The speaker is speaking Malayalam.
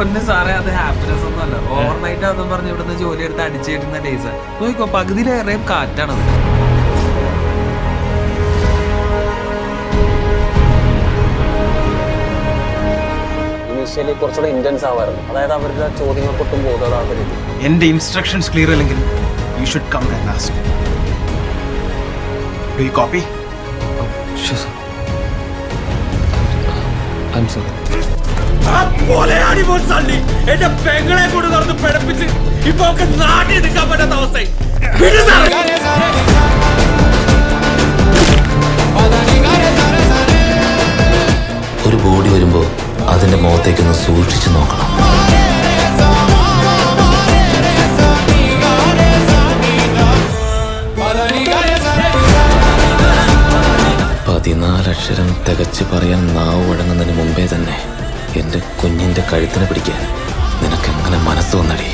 പൊന്ന് സാറേ, അത് ഹാപ്പിനെസ് ഒന്നും അല്ല. ഓവർനൈറ്റ് അതെന്ന് പറഞ്ഞ് ഇവിടുന്ന് ജോലി എടുത്ത് അടിച്ചിരുന്ന ഡേയ്സ് നോക്കിക്കോ, പകുതിയിലേറെയും കാറ്റാണത്. ഇനീഷ്യലി കുറച്ചുകൂടെ ഇന്റൻസ് ആവാറുണ്ട്. അതായത് അവരുടെ ചോദ്യങ്ങൾക്കൊട്ടും ബോധവാദം. എന്റെ ഇൻസ്ട്രക്ഷൻസ് ക്ലിയർ അല്ലെങ്കിൽ you should come and ask. Do you copy? എന്റെ പെങ്ങളെ കൊണ്ട് നടന്ന് പിഴപ്പിച്ച് ഇപ്പൊ ഒക്കെ നാട്ടിൽ നിൽക്കാൻ പറ്റാത്ത അവസ്ഥ. ഒരു ബോഡി വരുമ്പോ അതിന്റെ മുഖത്തേക്കൊന്ന് സൂക്ഷിച്ചു നോക്കണം. 14 അക്ഷരം തികച്ച് പറയാൻ നാവ് വഴങ്ങുന്നതിന് മുമ്പേ തന്നെ എന്റെ കുഞ്ഞിന്റെ കഴുത്തിനെ പിടിക്കാൻ നിനക്കെങ്ങനെ മനസ്സ് വന്നടി?